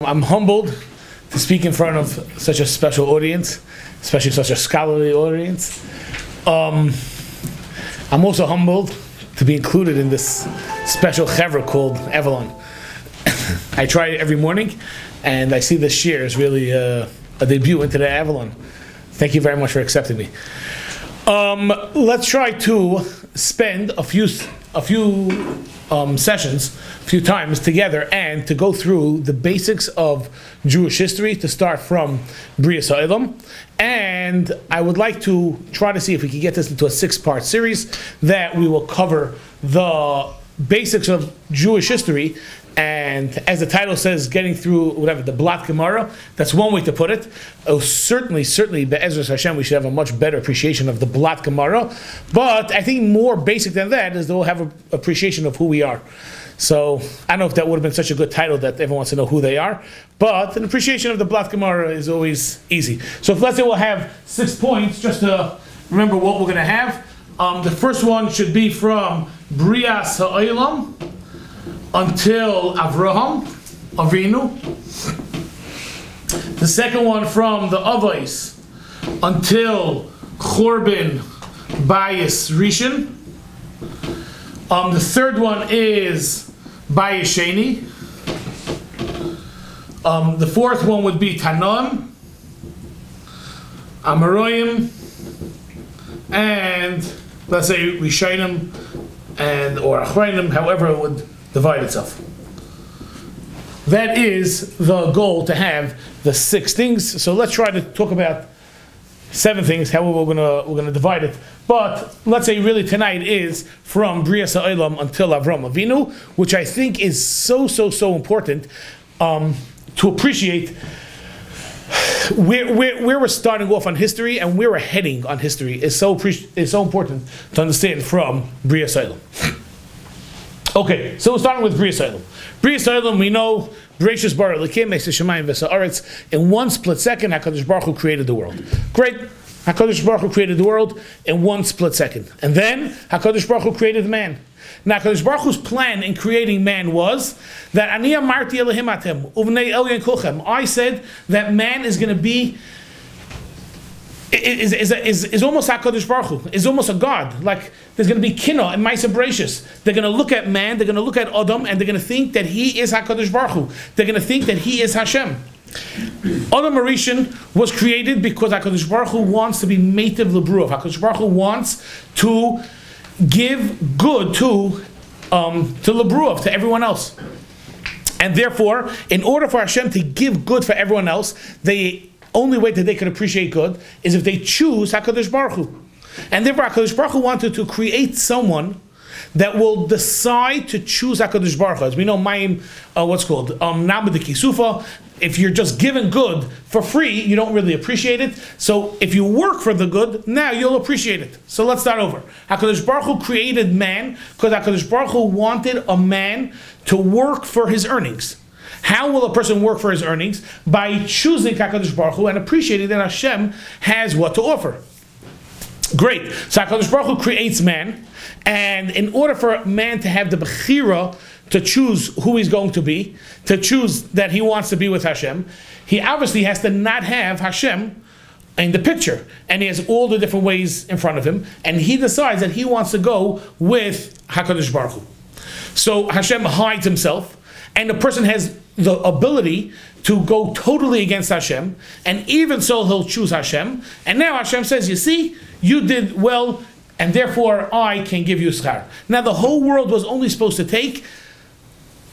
I'm humbled to speak in front of such a special audience, especially such a scholarly audience. I'm also humbled to be included in this special chevra called Avalon. I try it every morning, and I see this Shiur is really a debut into the Avalon. Thank you very much for accepting me. Let's try to spend a few sessions, a few times together, and to go through the basics of Jewish history, to start from Bria Sa'ilam. And I would like to try to see if we can get this into a 6-part series that we will cover the basics of Jewish history. And as the title says, getting through whatever, the Blat Gemara, that's one way to put it. Oh, certainly, Be'ezras Hashem, we should have a much better appreciation of the Blat Gemara. But I think more basic than that is that we'll have an appreciation of who we are. So I don't know if that would have been such a good title that everyone wants to know who they are. But an appreciation of the Blat Gemara is always easy. So if, let's say we'll have 6 points, just to remember what we're going to have. The first one should be from Bria Sa'ilam until Avraham Avinu. The second one from the Avos until Churban Bayis Rishon. The third one is Bayis Sheni. The fourth one would be Tanam, Amoraim, and let's say Rishonim and or Achronim, however it would divide itself. That is the goal, to have the 6 things. So let's try to talk about 7 things, how we're gonna divide it. But let's say really tonight is from Bria Sa'ilam until Avram Avinu, which I think is so important to appreciate where we're starting off on history and where we're heading on history is so important to understand from Bria Sa'ilam. Okay, so we're starting with Bria Sa'ilam. Bria Sa'ilam, we know, Bereshis bara Elokim eis hashamayim v'ha'aretz. In 1 split second, HaKadosh Baruch Hu created the world. Great. HaKadosh Baruch Hu created the world in 1 split second. And then, HaKadosh Baruch Hu created man. Now, HaKadosh Baruch Hu's plan in creating man was that Ani amarti Elohim atem, uvnei elyon kulchem. I said that man is going to be is almost HaKadosh Baruch Hu, is almost a God. Like, there's going to be Kina and Maisa Bereshis. They're going to look at man, they're going to look at Adam, and they're going to think that he is HaKadosh Baruch Hu. They're going to think that he is Hashem. Adam Arishan was created because HaKadosh Baruch Hu wants to be Meitiv Lebruach. HaKadosh Baruch Hu wants to give good to Lebruach, to everyone else. And therefore, in order for Hashem to give good for everyone else, the only way that they could appreciate good is if they choose HaKadosh Baruch Hu. And therefore HaKadosh Baruch Hu wanted to create someone that will decide to choose HaKadosh Baruch Hu. As we know, what's called Nabed Kisufa. If you're just given good for free, you don't really appreciate it. So if you work for the good, now you'll appreciate it. So let's start over. HaKadosh Baruch Hu created man because HaKadosh Baruch Hu wanted a man to work for his earnings. How will a person work for his earnings? By choosing HaKadosh Baruch Hu and appreciating that Hashem has what to offer. Great. So HaKadosh Baruch Hu creates man, and in order for man to have the bechira to choose who he's going to be, to choose that he wants to be with Hashem, he obviously has to not have Hashem in the picture. And he has all the different ways in front of him, and he decides that he wants to go with HaKadosh Baruch Hu. So Hashem hides himself, and the person has the ability to go totally against Hashem, and even so he'll choose Hashem. And now Hashem says, you see, you did well, and therefore I can give you schar. Now the whole world was only supposed to take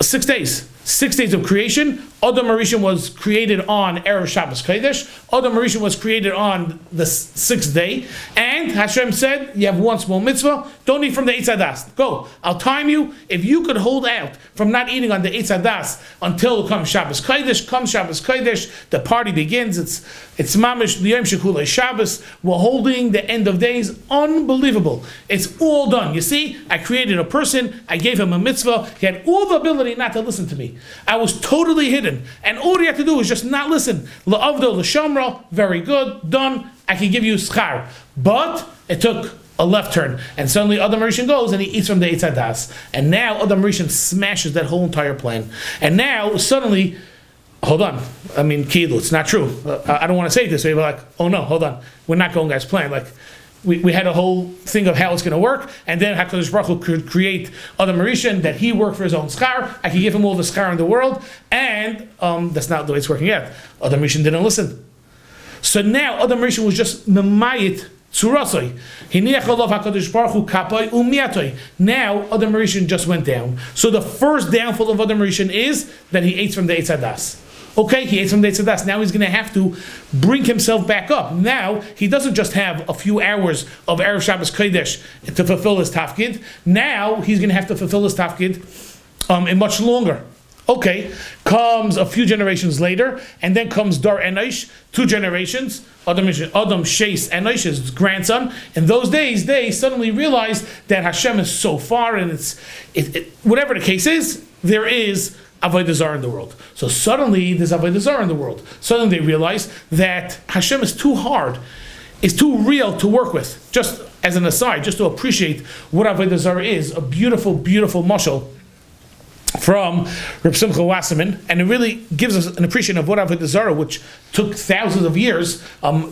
6 days. 6 days of creation. Adam Arishan was created on Erev Shabbos Kodesh. Adam Arishan was created on the 6th day. And Hashem said, you have one small mitzvah, don't eat from the Eitz Hadas. Go, I'll time you. If you could hold out from not eating on the Eitz Hadas until comes Shabbos Kodesh, the party begins. It's Mamish L'Yom Shekulei Shabbos. We're holding the end of days. Unbelievable. It's all done. You see, I created a person, I gave him a mitzvah, he had all the ability not to listen to me. I was totally hidden. And all you have to do is just not listen. La'avdo l'shamra, very good, done. I can give you schar. But it took a left turn, and suddenly Adam Rishon goes and he eats from the Eitz Hadas. And now Adam Rishon smashes that whole entire plan. And now suddenly hold on. I mean, Kidu, it's not true. I don't want to say it this way, but like, oh no, hold on. We're not going as planned. Like, we had a whole thing of how it's going to work, and then HaKadosh Baruch Hu could create Adam Rishon, that he worked for his own schar. I could give him all the schar in the world, and that's not the way it's working yet. Adam Rishon didn't listen. So now Adam Rishon was just memayit tzurasoi. Hiniach olav HaKadosh Baruch Hu kapoi umiatoi. Now Adam Rishon just went down. So the first downfall of Adam Rishon is that he ate from the Eitz Hadas. Okay, he ate from the Eitz Hadas. Now he's going to have to bring himself back up. Now he doesn't just have a few hours of Erev Shabbos Kodesh to fulfill his tafkid. Now he's going to have to fulfill his tafkid in much longer. Okay, comes a few generations later, and then comes Dar Enosh, 2 generations. Adam Shas Enosh, his grandson. In those days, they suddenly realized that Hashem is so far, and whatever the case is, there is Avodah Zarah in the world. So suddenly there's Avodah Zarah in the world. Suddenly they realize that Hashem is too hard, is too real to work with. Just as an aside, just to appreciate what Avodah Zarah is, a beautiful, beautiful mashal from Reb Simcha Wasserman, and it really gives us an appreciation of what Avodah Zarah, which took thousands of years,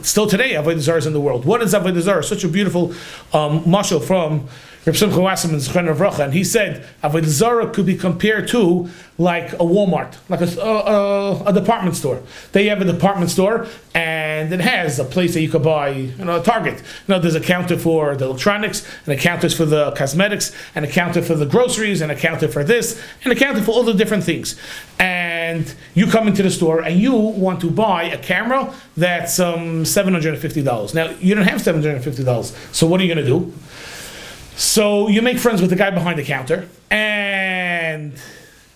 still today Avodah Zarah is in the world. What is Avodah Zarah? Such a beautiful mashal from Reb Simcha Wasserman's Chena Vracha, and he said Avodah Zarah could be compared to like a Walmart, like a department store. They have a department store, and it has a place that you could buy, a Target. There's a counter for the electronics, and a counter for the cosmetics, and a counter for the groceries, and a counter for this, and a counter for all the different things. And you come into the store, and you want to buy a camera that's $750. Now, you don't have $750, so what are you going to do? So you make friends with the guy behind the counter, and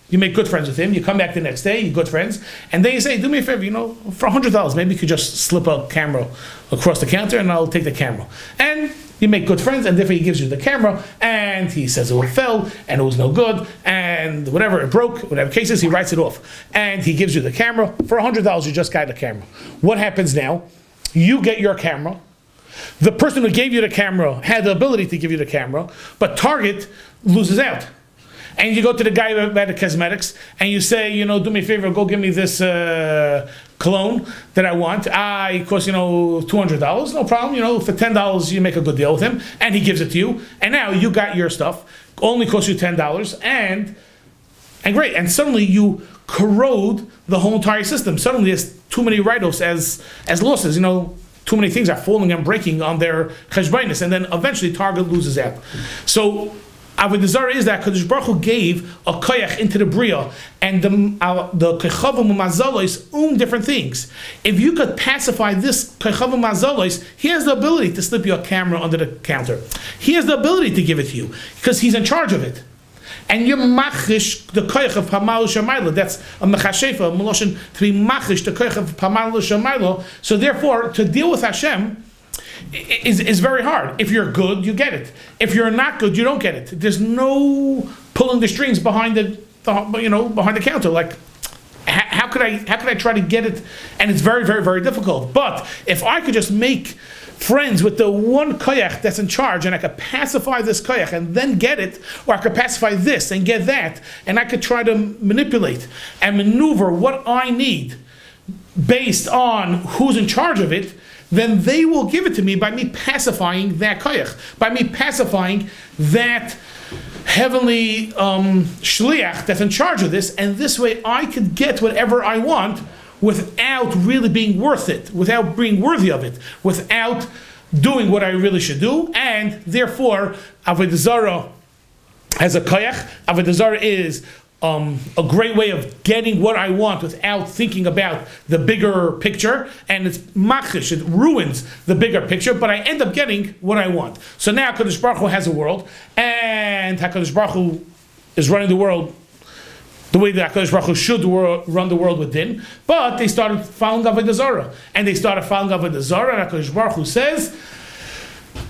you make good friends with him. You come back the next day, you're good friends, and then you say, do me a favor, for $100, maybe you could just slip a camera across the counter, and I'll take the camera. And you make good friends, and therefore he gives you the camera, and he says it fell, and it was no good, and whatever, it broke, whatever case is, he writes it off. And he gives you the camera. For $100, you just got the camera. What happens now? You get your camera. The person who gave you the camera had the ability to give you the camera, but Target loses out. And you go to the guy about the cosmetics, and you say, do me a favor, go give me this cologne that I want. It costs, $200, no problem. For $10, you make a good deal with him, and he gives it to you. And now you got your stuff, only costs you $10, and great. And suddenly you corrode the whole entire system. Suddenly there's too many write-offs as losses, Too many things are falling and breaking on their cheshbainis, and then eventually Target loses out. So Avodah Zarah is that Kadosh Baruch Hu gave a koyach into the bria, and the kechavim u'mazalos different things. If you could pacify this kechavim u'mazalos, he has the ability to slip you a camera under the counter. He has the ability to give it to you because he's in charge of it. And you're machish the koyach of Pamal Shamayla. That's a mechashefa, a meloshin, to be machish the koyach of Pamal Shamayla. So therefore, to deal with Hashem is very hard. If you're good, you get it. If you're not good, you don't get it. There's no pulling the strings behind behind the counter. Like, how could I try to get it? And it's very, very, very difficult. But if I could just make friends with the one koyach that's in charge, and I could pacify this koyach and then get it, or I could pacify this and get that, and I could try to manipulate and maneuver what I need based on who's in charge of it, then they will give it to me by me pacifying that koyach, by me pacifying that heavenly shliach that's in charge of this, and this way I could get whatever I want without really being worth it, without being worthy of it, without doing what I really should do. And therefore, Avodah Zarah has a koyach. Avodah Zarah is a great way of getting what I want without thinking about the bigger picture, and it's machish, it ruins the bigger picture, but I end up getting what I want. So now HaKadosh Baruch Hu has a world, and HaKadosh Baruch Hu is running the world the way that HaKadosh Baruch Hu should run the world with din, but they started following Avodah Zarah, and they started following Avodah Zarah, and HaKadosh Baruch Hu says,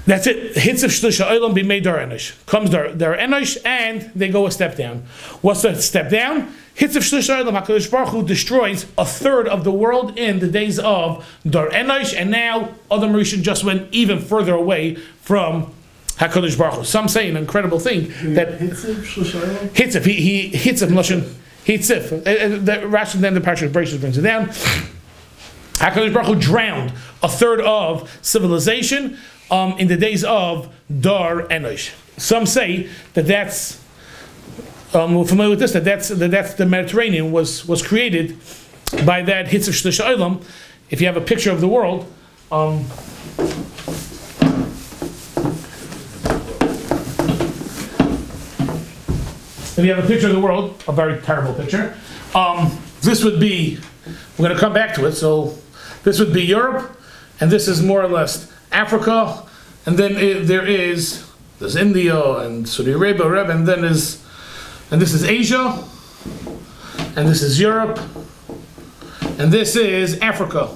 that's it. Hitzav shlisha olam b'mei dar enosh. Comes dar enosh, and they go a step down. What's the step down? Hitzav shlisha olam. HaKadosh Baruch Hu destroys a third of the world in the days of dar enosh, and now Adam Rishon just went even further away from HaKadosh Baruch Hu. Some say an incredible thing that Hitzav, he Hitzav Moshe, Hitzif. The Rashi then the Parsha Bereshit brings it down. HaKadosh Baruch Hu drowned a third of civilization in the days of Dar Enosh. Some say that that's we're familiar with this. That's the Mediterranean was created by that Hitzif Shlish Olam. If you have a picture of the world, if you have a picture of the world, a very terrible picture, this would be, we're going to come back to it, so this would be Europe, and this is more or less Africa, and then there's India and Saudi Arabia, and then this is Asia, and this is Europe, and this is Africa.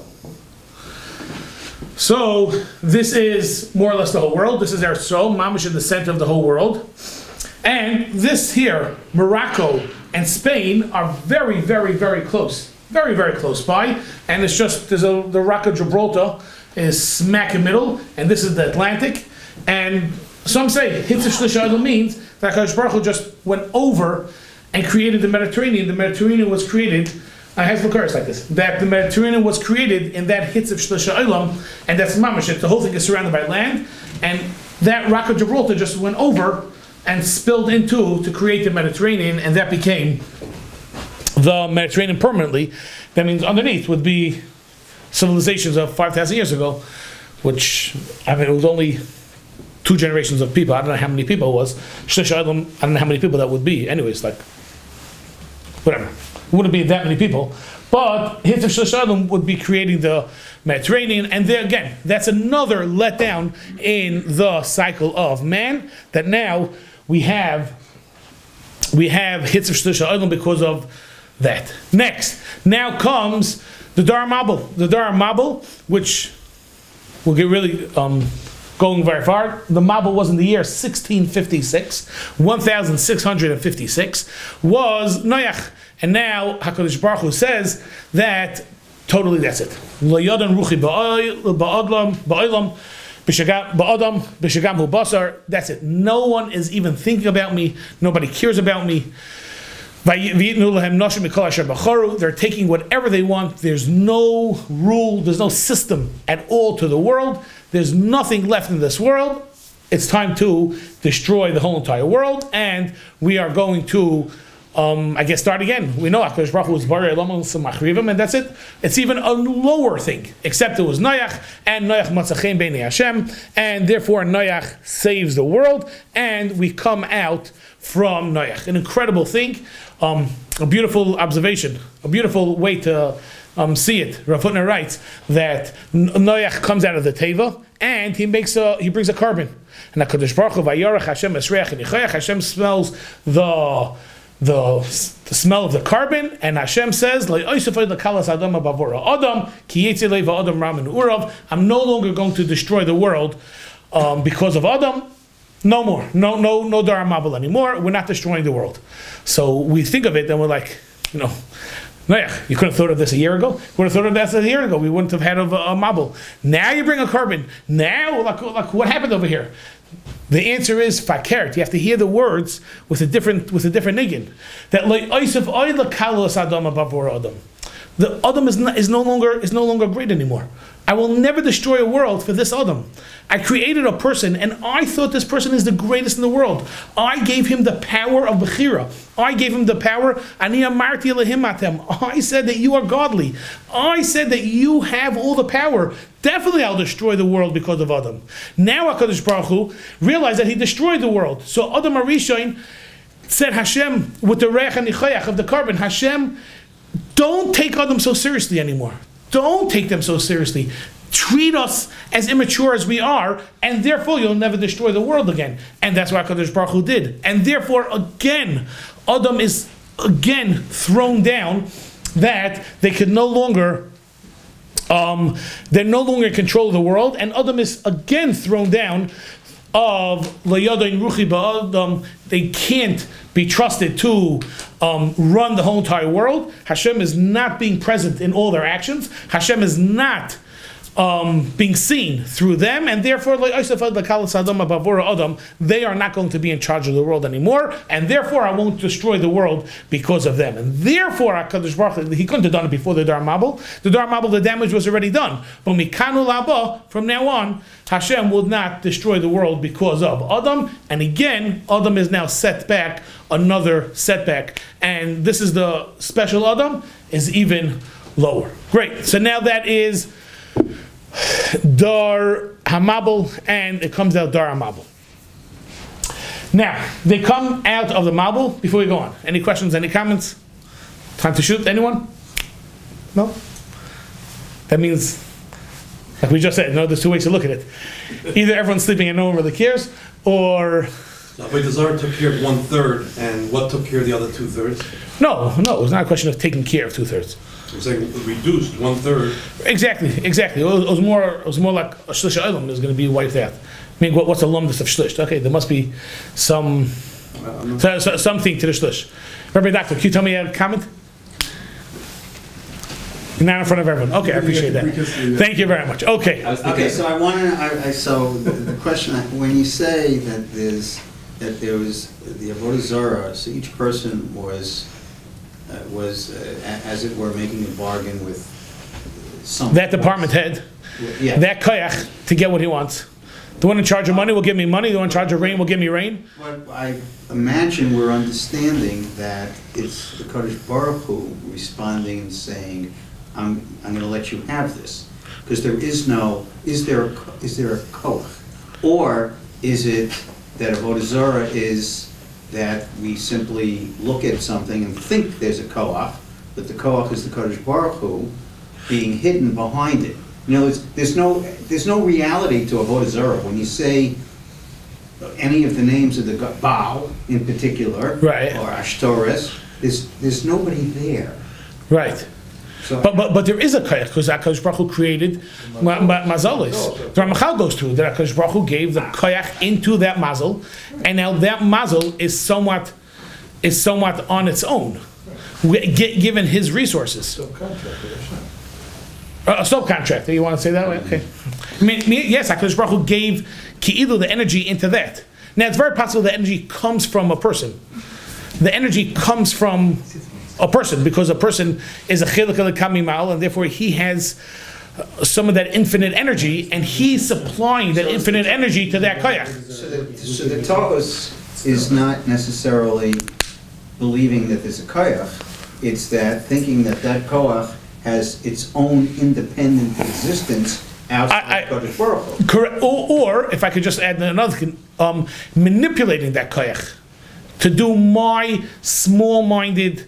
So this is more or less the whole world. This is Eretz Yisrael, Mamish in the center of the whole world. And this here, Morocco and Spain, are very, very, very close. Very, very close by. And it's just, the Rock of Gibraltar is smack in the middle, and this is the Atlantic. And some say, Hitzif Shlish Olam means that HaKadosh Baruch Hu just went over and created the Mediterranean. The Mediterranean was created, I have the curse like this, that the Mediterranean was created in that Hitzif Shlish Olam, and that's Mamash. The whole thing is surrounded by land, and that Rock of Gibraltar just went over and spilled into to create the Mediterranean, and that became the Mediterranean permanently. That means underneath would be civilizations of 5,000 years ago, which, I mean, it was only 2 generations of people. I don't know how many people it was. Shlish Olam, I don't know how many people that would be. Anyways, like, whatever. It wouldn't be that many people. But Hitzif Shlish Olam would be creating the Mediterranean, and there again, that's another letdown in the cycle of man, that now we have Hitzif Shlish Olam because of that. Next, now comes the Dar Mabul. The Dar Mabul, which will get really going very far. The Mabul was in the year 1656, 1656, was Noach. And now HaKadosh Baruch Hu says that totally that's it. Lo yodan ruchi ba'olam b'shagam hu basar. That's it. No one is even thinking about me. Nobody cares about me. They're taking whatever they want. There's no rule. There's no system at all to the world. There's nothing left in this world. It's time to destroy the whole entire world, and we are going to I guess start again. We know HaKadosh Baruch Hu was Barei Olam Machrivam, and that's it. It's even a lower thing, except it was Noach, and Noach Matzachem Beinei Hashem, and therefore Noach saves the world, and we come out from Noach. An incredible thing, a beautiful observation, a beautiful way to see it. Rav Hutner writes that Noach comes out of the Teva, and he brings a carbon. And HaKadosh Baruch Hu Vayarach Hashem Esreach and Yichayach, Hashem smells the smell of the carbon, and Hashem says, I'm no longer going to destroy the world because of Adam. No more. No Dar Mabul anymore. We're not destroying the world. So we think of it, and we're like, you could have thought of this a year ago. We would have thought of this a year ago. We wouldn't have had a Mabul. Now you bring a carbon. Now, like what happened over here? The answer is fakert. You have to hear the words with a different niggin. That the Adam is no longer great anymore. I will never destroy a world for this Adam. I created a person, and I thought this person is the greatest in the world. I gave him the power of Bechira. I gave him the power. Ani amarti elehim atem. I said that you are godly. I said that you have all the power. Definitely I'll destroy the world because of Adam. Now HaKadosh Baruch Hu realized that he destroyed the world. So Adam Arishain said, Hashem, with the reich and nichayach of the carbon, Hashem, don't take Adam so seriously anymore. Don't take them so seriously. Treat us as immature as we are, and therefore you'll never destroy the world again. And that's what HaKadosh Baruch Hu did. And therefore, again, Adam is again thrown down, that they can no longer, they're no longer in control of the world, and Adam is again thrown down of Layadain Ruchi Ba'adam. They can't be trusted to run the whole entire world. Hashem is not being present in all their actions. Hashem is not being seen through them, and therefore they are not going to be in charge of the world anymore, and therefore I won't destroy the world because of them. And therefore HaKadosh Baruch Hu, he couldn't have done it before the Dar Mabul. The Dar Mabul, the damage was already done. But Mikanu Laba, from now on, Hashem will not destroy the world because of Adam. And again, Adam is now set back, another setback. And this is the special Adam, is even lower. Great. So now that is Dar Hamabel, and it comes out Dar Hamabel. Now, they come out of the Mabel. Before we go on, any questions, any comments? Time to shoot, anyone? No? That means, like we just said, no, there's two ways to look at it. Either everyone's sleeping and no one really cares, or... But the Zohar took care of 1/3, and what took care of the other 2/3? No, it was not a question of taking care of 2/3. It was like reduced 1/3. Exactly. It was more like a shlish olam is going to be wiped out. I mean, what's the lumdus of shlish? Okay, there must be something to the shlish. Rabbi Doctor, can you tell me a comment? Not in front of everyone. Okay, I appreciate that. Thank you very much. Okay. Okay, so I want to. So the question, when you say that there was the avodah zarah, so each person was as it were making a bargain with someone. That department head, yeah. That koyach to get what he wants. The one in charge of money will give me money. The one in charge of rain will give me rain. But I imagine we're understanding that it's the Kodesh Baruch Hu responding and saying, "I'm going to let you have this," because there is no. Is there a koach, or is it that avodah zarah is that we simply look at something and think there's a koach, but the koach is the Kodesh Baruch Hu being hidden behind it. You know, there's no reality to avodah zarah. When you say any of the names of the Baal in particular, right, or Ashtoreth, there's nobody there. Right. So, but there is a koyach because HaKadosh Baruch Hu created mazalis. The Ramachal goes through that HaKadosh Baruch Hu gave the koyach into that mazal, and now that mazal is somewhat on its own, given his resources. A subcontractor, you want to say that way? Okay. I mean, yes, HaKadosh Baruch Hu gave ki'ilu, the energy, into that. Now, it's very possible the energy comes from a person. The energy comes from a person, because a person is a chiluk al-kamimal, and therefore he has some of that infinite energy, and he's supplying that infinite energy to that koyach. So the Taurus is not necessarily believing that there's a koyach, it's that thinking that koyach has its own independent existence outside Kodesh Baruch Hu. Correct. Or, if I could just add another thing, manipulating that koyach to do my small-minded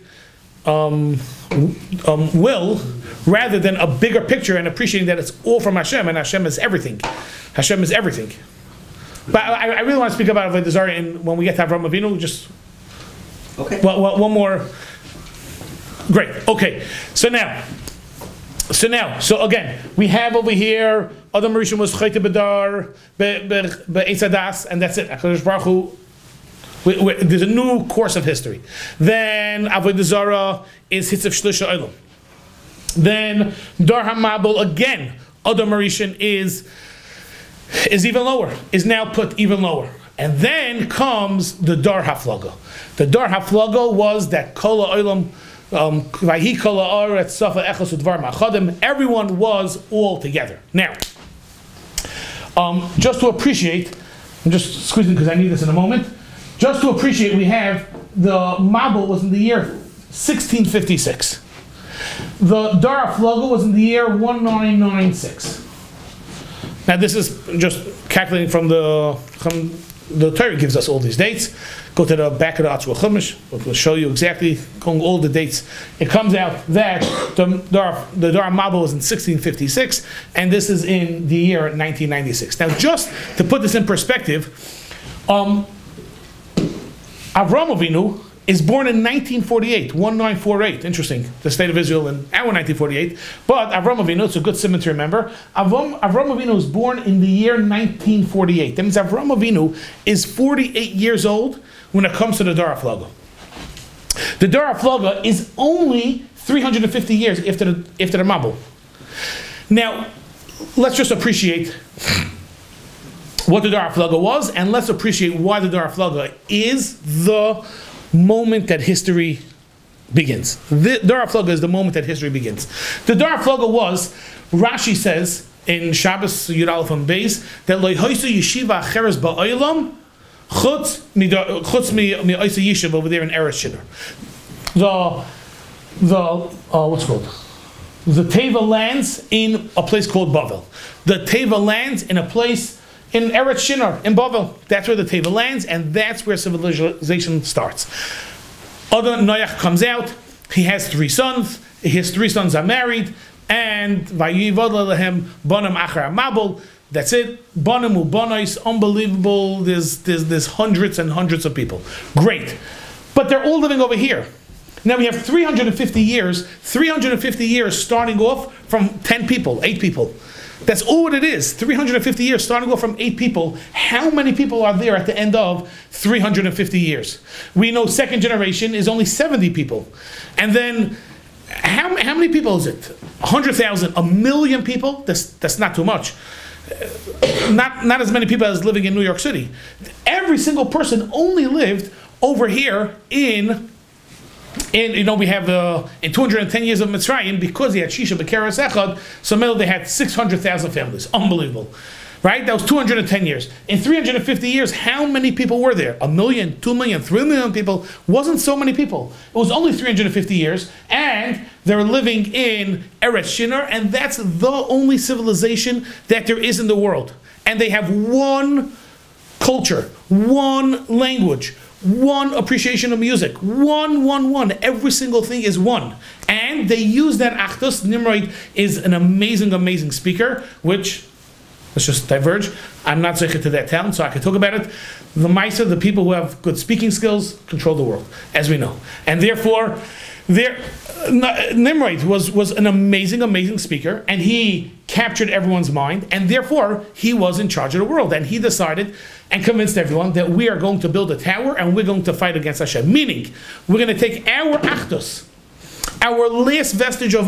will, rather than a bigger picture, and appreciating that it's all from Hashem, and Hashem is everything. Hashem is everything. But I really want to speak about avodah zarah, and when we get to Avraham Avinu, just okay. Well, one more. Great. Okay. So again, we have over here Adam Rishon was chayte bedar be'etzadas, and that's it. HaKadosh Baruch Hu. There's a new course of history. Then avodah zarah is hitzav shlisha olam. Then Dar Hamabel again. Adam Rishon is even lower. Is now put even lower. And then comes the Dar Haflaga. The Dar Haflaga was that Kol Olam Vayhi Kol Haaretz Safa Echos Udvar Machadim. Everyone was all together. Now, just to appreciate, I'm just squeezing because I need this in a moment. Just to appreciate, we have the Mabul was in the year 1656. The Dar Haflaga was in the year 1996. Now this is just calculating from the Torah gives us all these dates. Go to the back of the Atzur Chumash. We'll show you exactly all the dates. It comes out that the Dar Mabul was in 1656, and this is in the year 1996. Now, just to put this in perspective, Avraham Avinu is born in 1948, 1948. Interesting, the state of Israel in our 1948. But Avraham Avinu, it's a good simon to remember. Avraham Avinu was born in the year 1948. That means Avraham Avinu is 48 years old when it comes to the Dar Haflaga. The Dar Haflaga is only 350 years after the Mabul. Now, let's just appreciate what the Dar Haflaga was, and let's appreciate why the Dar Haflaga is the moment that history begins. The Dar Haflaga is the moment that history begins. The Dar Haflaga was, Rashi says in Shabbos Yud Aleph and Beis, that Lo Hoysu Yeshiva Acheres Ba'olam Chutz Mi Oisa Yishuv over there in Eretz Shiur. What's it called? The Teva lands in a place called Bavel. The Teva lands in a place in Eretz Shiur, in Bavel. That's where the Teva lands, and that's where civilization starts. Adam Noach comes out. He has 3 sons. His 3 sons are married, and Vayivod Lehem Bonam Achar Mabul. That's it. Bonam Ubonois, unbelievable. There's hundreds and hundreds of people. Great, but they're all living over here. Now we have 350 years. 350 years starting off from 10 people, 8 people. That's all what it is. 350 years starting off from 8 people. How many people are there at the end of 350 years? We know second generation is only 70 people. And then how many people is it? 100,000, 1,000,000 people? That's not too much. Not as many people as living in New York City. Every single person only lived over here in we have in 210 years of Mitzrayim, because he had Shisha B'Keres Echad, so they had 600,000 families. Unbelievable. Right? That was 210 years. In 350 years, how many people were there? 1 million, 2 million, 3 million people. Wasn't so many people. It was only 350 years, and they're living in Eretz Shiur, and that's the only civilization that there is in the world. And they have one culture, one language, one appreciation of music, one. Every single thing is one. And they use that Achdus. Nimrod is an amazing speaker, which, let's just diverge. I'm not zeichet to that talent, so I can talk about it. The Maisa, the people who have good speaking skills, control the world, as we know. And therefore, Nimrod was an amazing speaker, and he captured everyone's mind, and therefore he was in charge of the world. And he decided and convinced everyone that we are going to build a tower and we're going to fight against Hashem. Meaning, we're going to take our Achdus, our last vestige of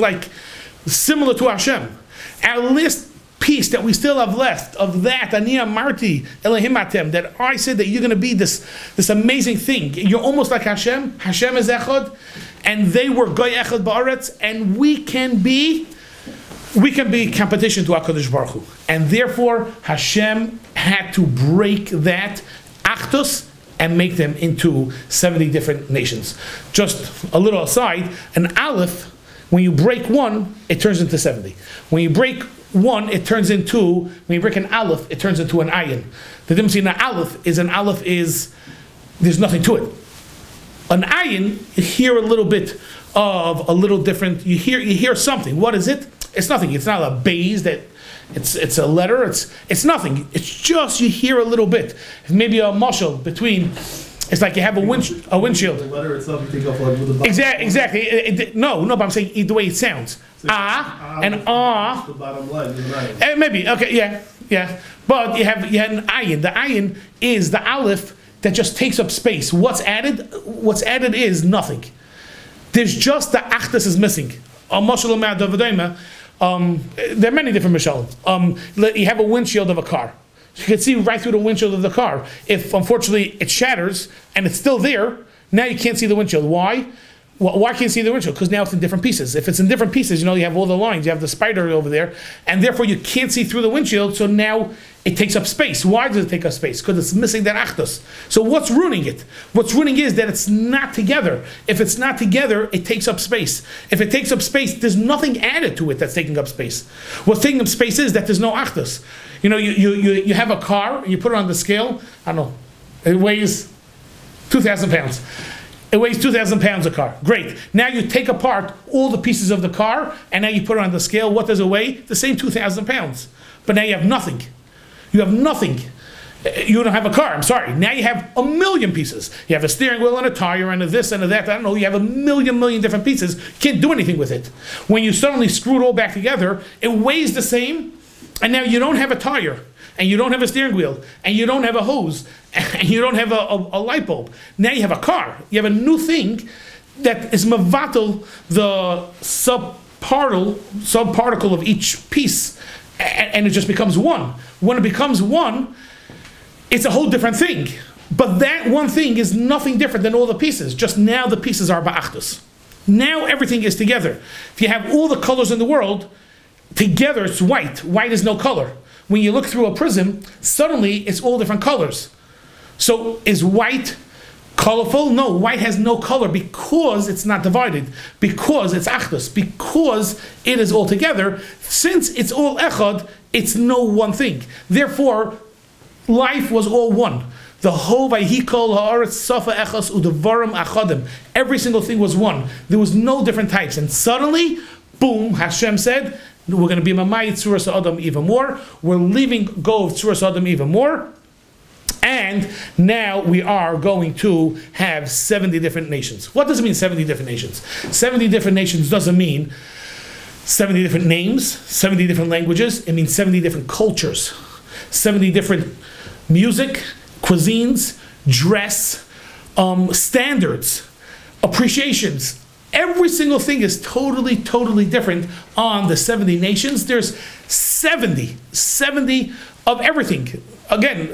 similar to Hashem, our last piece that we still have left of that, Ani Amarti Elohim Atem, that I said that you're going to be this amazing thing. You're almost like Hashem. Hashem is Echad, and they were Goy Echad Ba'aretz, and we can be competition to HaKadosh Baruch Hu. And therefore, Hashem had to break that Achdus and make them into 70 different nations. Just a little aside, an Aleph, when you break one, it turns into 70. When you break one, it turns into, when you break an Aleph, it turns into an Ayin. The difference in an Aleph is, there's nothing to it. An Ayin, you hear a little bit of a little different, you hear something. What is it? It's nothing. It's not a base that, it's a letter, it's nothing. It's just, you hear a little bit. Maybe a mashal between, it's like you have a windshield. The letter itself, you think of with the bottom. Exactly. No, but I'm saying the way it sounds. So and ah. The bottom line. Right. Maybe, okay, yeah. But you have an ayin. The ayin is the aleph that just takes up space. What's added is nothing. There's just the achdus is missing. There are many different mishalim. You have a windshield of a car. You can see right through the windshield of the car. If, unfortunately, it shatters and it's still there, now you can't see the windshield. Why? Well, why can't you see the windshield? Because now it's in different pieces. If it's in different pieces, you have all the lines. You have the spider over there. And therefore, you can't see through the windshield. So now it takes up space. Why does it take up space? Because it's missing that achdus. So what's ruining it? What's ruining is that it's not together. If it's not together, it takes up space. If it takes up space, there's nothing added to it that's taking up space. What's taking up space is that there's no achdus. You have a car, and you put it on the scale, I don't know, it weighs 2,000 pounds. It weighs 2,000 pounds a car. Great. Now you take apart all the pieces of the car, and now you put it on the scale. What does it weigh? The same 2,000 pounds. But now you have nothing. You have nothing. You don't have a car. I'm sorry. Now you have 1,000,000 pieces. You have a steering wheel and a tire and a this and a that. I don't know. You have 1,000,000 different pieces. Can't do anything with it. When you suddenly screw it all back together, it weighs the same, and now you don't have a tire, and you don't have a steering wheel, and you don't have a hose, and you don't have a light bulb. Now you have a car. You have a new thing that is mavatal, the subparticle of each piece. and it just becomes one. When it becomes one, it's a whole different thing. But that one thing is nothing different than all the pieces. Just now the pieces are ba'achdus. Now everything is together. If you have all the colors in the world, together it's white. White is no color. When you look through a prism, suddenly it's all different colors. So is white colorful? No, white has no color because it's not divided, because it's achdus, because it is all together. Since it's all echad, it's no one thing. Therefore, life was all one. The whole vayhikol haaretz safa echas udevarim achadim. Every single thing was one. There was no different types. And suddenly, boom, Hashem said, we're going to be mamayit tzuras Adam even more. We're leaving go of tzuras Adam even more. And now we are going to have 70 different nations. What does it mean, 70 different nations? 70 different nations doesn't mean 70 different names, 70 different languages. It means 70 different cultures, 70 different music, cuisines, dress, standards, appreciations. Every single thing is totally, totally different on the 70 nations. There's 70 of everything. Again,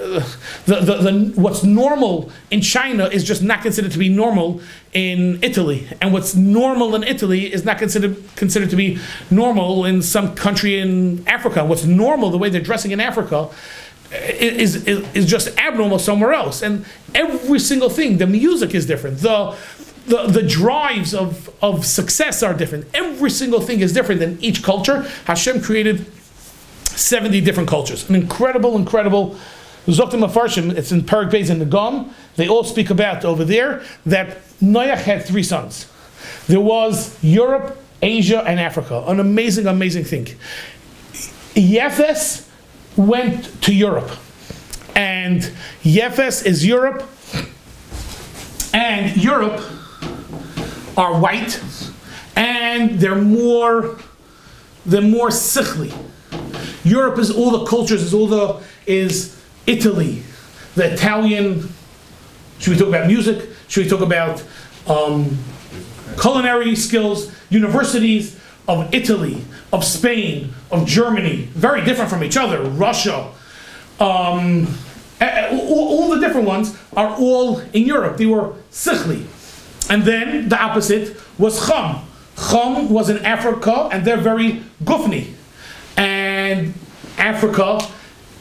what's normal in China is just not considered to be normal in Italy, and what's normal in Italy is not considered to be normal in some country in Africa. What's normal, the way they're dressing in Africa, is just abnormal somewhere else. And every single thing, the music is different. The drives of success are different. Every single thing is different in each culture. Hashem created 70 different cultures. An incredible Zoktim Afarshim, it's in Perek Beis in the Gom. They all speak about over there that Noach had 3 sons. There was Europe, Asia, and Africa. An amazing thing. Yefes went to Europe. And Yefes is Europe. And Europe are white. And they're more sichli. Europe is all the cultures, is Italy, the Italian. Should we talk about music? Should we talk about culinary skills? Universities of Italy, of Spain, of Germany, very different from each other. Russia, all the different ones are all in Europe. They were sichli. And then the opposite was Chum. Chum was in Africa, and they're very gufni. And Africa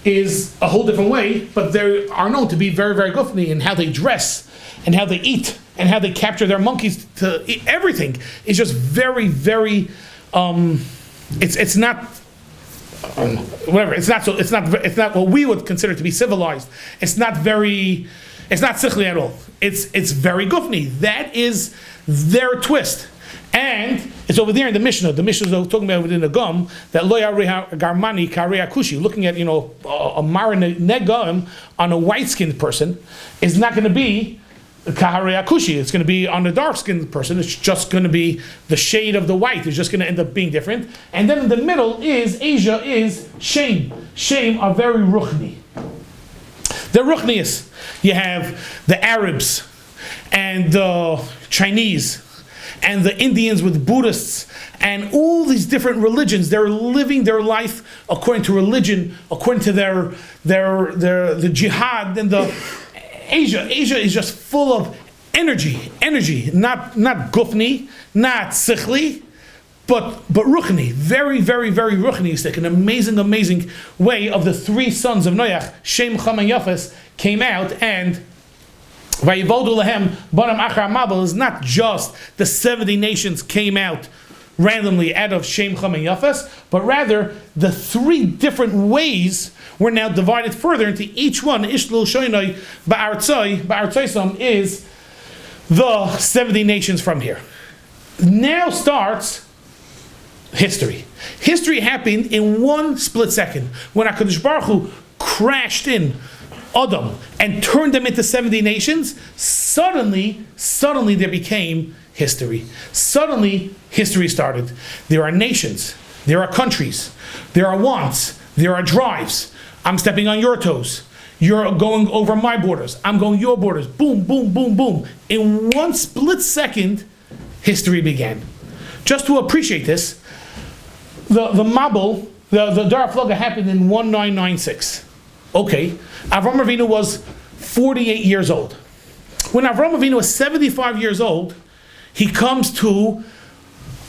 is a whole different way, but they are known to be very, very gufni in how they dress and how they eat and how they capture their monkeys to eat. Everything is just very, very. It's not whatever. It's not what we would consider to be civilized. It's not sichli at all. It's very gufni. That is their twist. And it's over there in the Mishnah. The Mishnah is talking about within the Gum that lo yareha garmani kareha kushi. Looking at a marin negam on a white-skinned person is not going to be kareha kushi. It's going to be on a dark-skinned person. It's just going to be the shade of the white. It's just going to end up being different. And then in the middle is Asia is Shem. Shem are very ruchni. They're ruchnius. You have the Arabs and the Chinese and the Indians with Buddhists and all these different religions. They're living their life according to religion, according to the jihad. And the Asia is just full of energy, not gufni, not sichli, but ruchni, very, very, very ruchni. It's like an amazing way of the 3 sons of Noach, Shem, Cham, and Yafes, came out. And Vayivodu lahem banam achar mabel is not just the 70 nations came out randomly out of Shem, Cham, and Yafes, but rather the 3 different ways were now divided further into each one. Ishlul shoynoi ba'artzoisam is the 70 nations from here. Now starts history. History happened in one split second when HaKadosh Baruch Hu crashed in Adam and turned them into 70 nations. Suddenly there became history. Suddenly history started. There are nations, there are countries, there are wants, there are drives. I'm stepping on your toes. You're going over my borders. I'm going your borders. Boom, boom, boom, boom. In one split second, history began. Just to appreciate this, the Mabul The Dar HaFlaga happened in 1996. Okay, Avram Avinu was 48 years old. When Avram Avinu was 75 years old, he comes to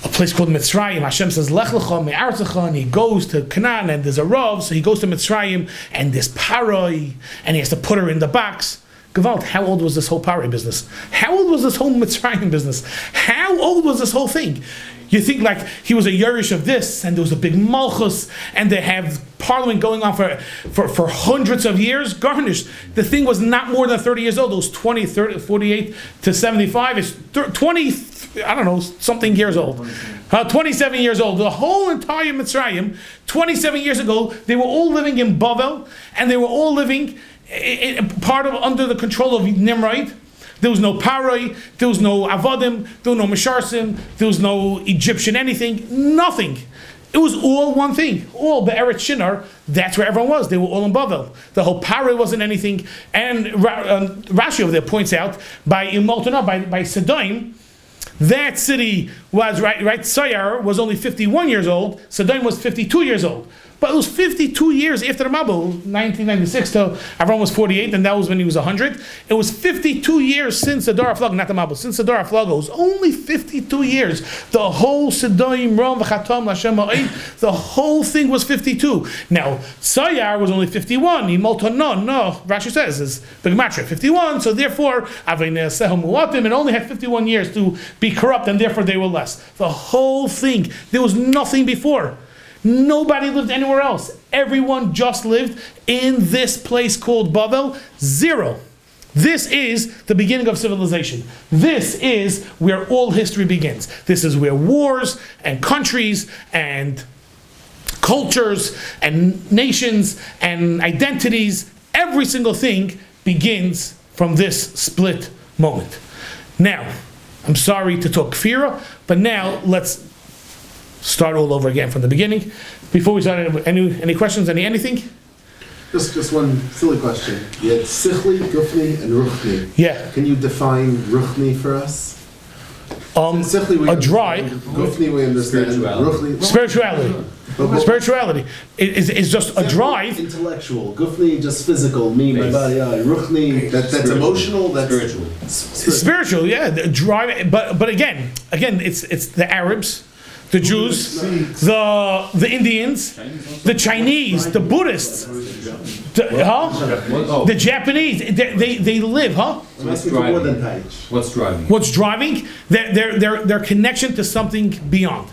a place called Mitzrayim. Hashem says, Lech lecha me'aretzecha, and he goes to Canaan, and there's a Rav, so he goes to Mitzrayim, and there's Paroi, and he has to put her in the box. Gewalt, how old was this whole Paroi business? How old was this whole Mitzrayim business? How old was this whole thing? You think like he was a Yerush of this, and there was a big Malchus, and they have parliament going on for hundreds of years. Garnished. The thing was not more than 30 years old. It was 20, 30, 48 to 75. It's 20, I don't know, something years old. 27 years old. The whole entire Mitzrayim, 27 years ago, they were all living in Bavel, and they were all living under the control of Nimrod. There was no Paroi, there was no Avodim, there was no Mesharsim, there was no Egyptian anything, nothing. It was all one thing. All the Eretz Shinar, that's where everyone was. They were all in Bavel. The whole Paroi wasn't anything. And Rashi over there points out, by Sodom, that city was, right, Sayar was only 51 years old, Sodom was 52 years old. But it was 52 years after the Mabul, 1996 till Avram was 48, and that was when he was 100. It was 52 years since the Dar HaFlaga, not the Mabul, since the Dar HaFlaga. It was only 52 years. The whole Sedoim, Ram, V'chatam, Lashem Ha'id, the whole thing was 52. Now, Sayar was only 51. No, Rashi says, is Big Matra, 51, so therefore, it only had 51 years to be corrupt, and therefore they were less. The whole thing, there was nothing before. Nobody lived anywhere else. Everyone just lived in this place called Babel. Zero. This is the beginning of civilization. This is where all history begins. This is where wars and countries and cultures and nations and identities, every single thing begins from this split moment. Now, I'm sorry to talk kfira, but now let's start all over again from the beginning. Before we start, any questions, anything? Just one silly question. You had sichli, gufni, and ruchni. Yeah. Can you define ruchni for us? Sichli we a dry. Gufni we understand. Ruchni. Spirituality is just a drive. Intellectual. Gufni just physical. Me, my body, I. Ruchni that's emotional. That's spiritual. Spiritual, yeah. The drive, but again, it's the Arabs, the Jews, the Indians, the Chinese, the Buddhists, the Japanese. They live, What's driving? What's driving? Their connection to something beyond.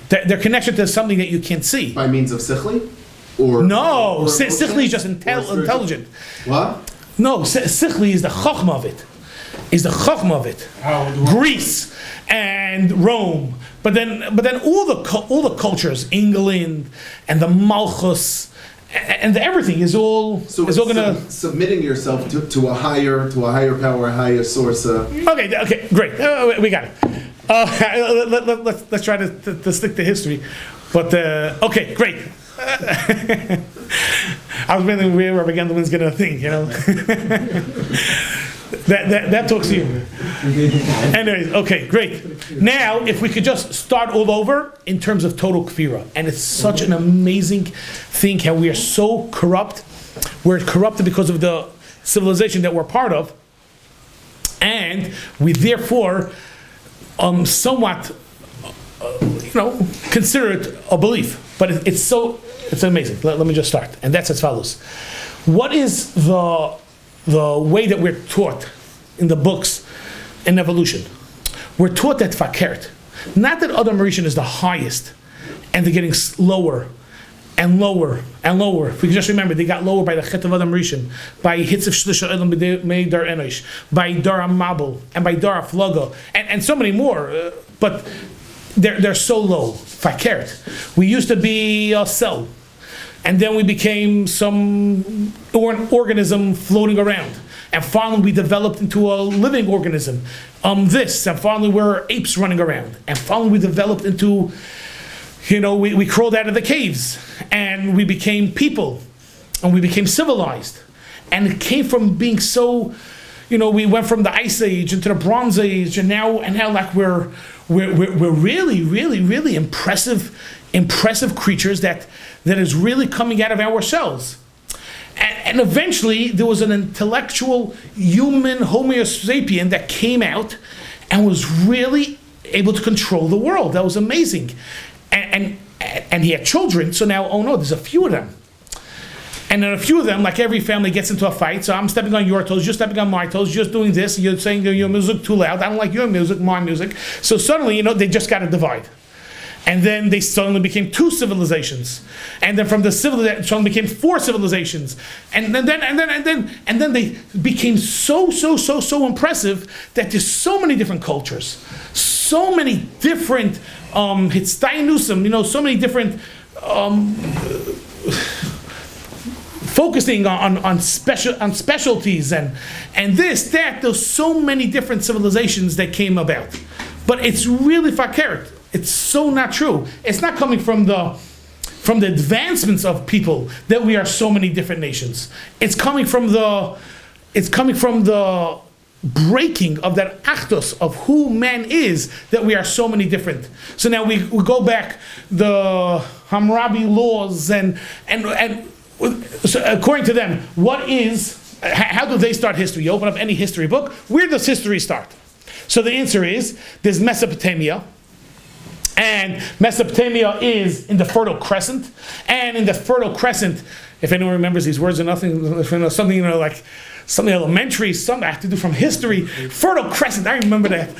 Their connection to something that you can't see. By means of sichli? Or sichli is just intelligent. What? No, sichli is the chachma of it. Greece and Rome. But then all the cultures, England and the Malchus and everything is all gonna submitting yourself to a higher power, a higher source. Okay, great. We got it. Let's try to stick to history. But okay, great. I was wondering where Rabbi Gendelman's gonna think, That talks to you. Anyways, okay, great. Now, if we could just start all over in terms of total kfira, and it's such an amazing thing how we are so corrupt. We're corrupted because of the civilization that we're part of, and we therefore somewhat, consider it a belief. But it's amazing. Let me just start, and that's as follows. What is the way that we're taught in the books in evolution? We're taught that fakert, not that Adam Rishon is the highest, and they're getting lower and lower and lower. If we can just remember, they got lower by the Chet of Adam Rishon, by Hitzav Shlisha Elam B'dei Dar Enosh, by Dar HaMabul, and by Dar HaFlaga, and so many more. But they're so low. Fakert. We used to be a cell, and then we became some organism floating around. And finally we developed into a living organism. And finally we're apes running around. And finally we developed into, we crawled out of the caves. And we became people. And we became civilized. And it came from being so, we went from the Ice Age into the Bronze Age. And now like we're really, really, really impressive impressive creatures that is really coming out of our cells. And eventually, there was an intellectual human Homo sapien that came out and was really able to control the world. That was amazing. And he had children, so now, oh no, there's a few of them. And then a few of them, like every family gets into a fight, so I'm stepping on your toes, you're stepping on my toes, you're just doing this, you're saying your music too loud, I don't like your music, my music. So suddenly, they just got to divide. And then they suddenly became 2 civilizations. And then from the civilization, suddenly became 4 civilizations. And then they became so impressive that there's so many different cultures, so many different hitstainusim, so many different focusing on specialties and this, that, there's so many different civilizations that came about. But it's really fakert. It's so not true. It's not coming from the advancements of people that we are so many different nations. It's coming from the breaking of that achdus of who man is, that we are so many different. So now we go back the Hammurabi laws and so according to them, how do they start history? You open up any history book, where does history start? So the answer is there's Mesopotamia. And Mesopotamia is in the Fertile Crescent. And in the Fertile Crescent, if anyone remembers these words or nothing, something, like something elementary, something I have to do from history. Fertile Crescent, I remember that.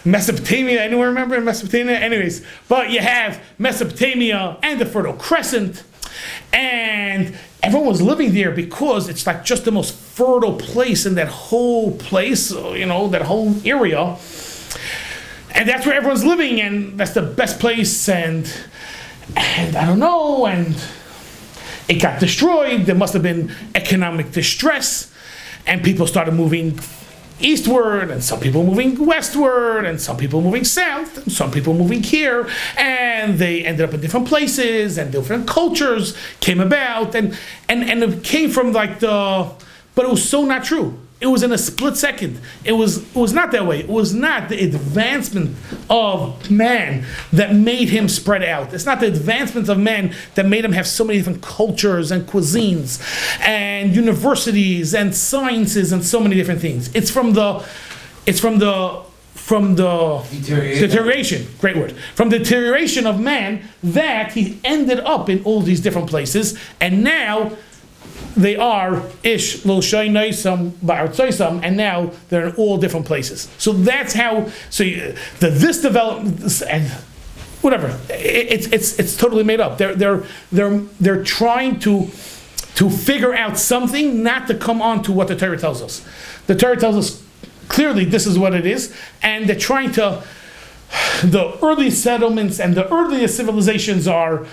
Mesopotamia, anyone remember Mesopotamia? Anyways, but you have Mesopotamia and the Fertile Crescent. And everyone was living there because it's like just the most fertile place in that whole place, that whole area. And that's where everyone's living, and that's the best place, and I don't know, and it got destroyed. There must have been economic distress, and people started moving eastward, and some people moving westward, and some people moving south, and some people moving here, and they ended up in different places, and different cultures came about, and it came from but it was so not true. It was in a split second. It was not that way. It was not the advancement of man that made him spread out. It's not the advancement of man that made him have so many different cultures and cuisines and universities and sciences and so many different things. It's from the deterioration. Great word. From the deterioration of man that he ended up in all these different places, and now they are ish lo shaynaisam ba'artzaisam, and now they're in all different places. So that's how. So this development and whatever. It's totally made up. They're trying to figure out something, not to come on to what the Torah tells us. The Torah tells us clearly this is what it is, and they're trying to. The early settlements and the earliest civilizations are.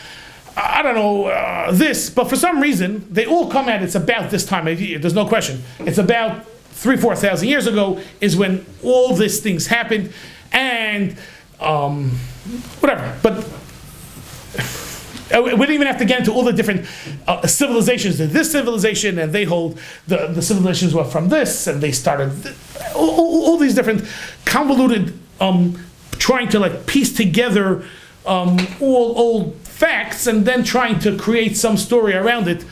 I don't know this, but for some reason they all come at it's about this time of year. There's no question. It's about 3,000-4,000 years ago is when all these things happened, and whatever. But we don't even have to get into all the different civilizations. This civilization, and they hold the civilizations were from this, and they started all these different convoluted, trying to piece together all old facts and then trying to create some story around it.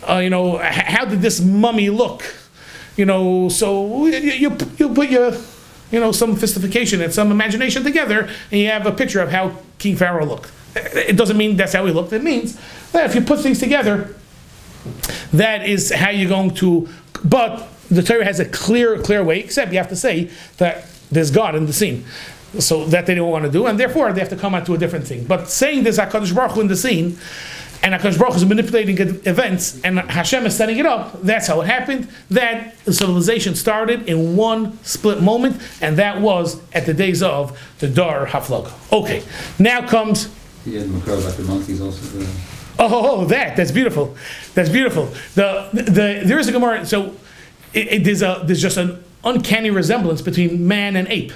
How did this mummy look? So you put your, some sophistication and some imagination together, and you have a picture of how King Pharaoh looked. It doesn't mean that's how he looked. It means that if you put things together, that is how you're going to. But the Torah has a clear way. Except you have to say that there's God in the scene. So that they don't want to do, and therefore they have to come on to a different thing. But saying there's HaKadosh Baruch Hu in the scene, and HaKadosh Baruch Hu is manipulating events, and Hashem is setting it up, that's how it happened. That the civilization started in one split moment, and that was at the days of the Dar Haflag. Okay, now comes... Yeah, about the monkeys also. That's beautiful. That's beautiful. There is a Gemara, so there's just an uncanny resemblance between man and ape.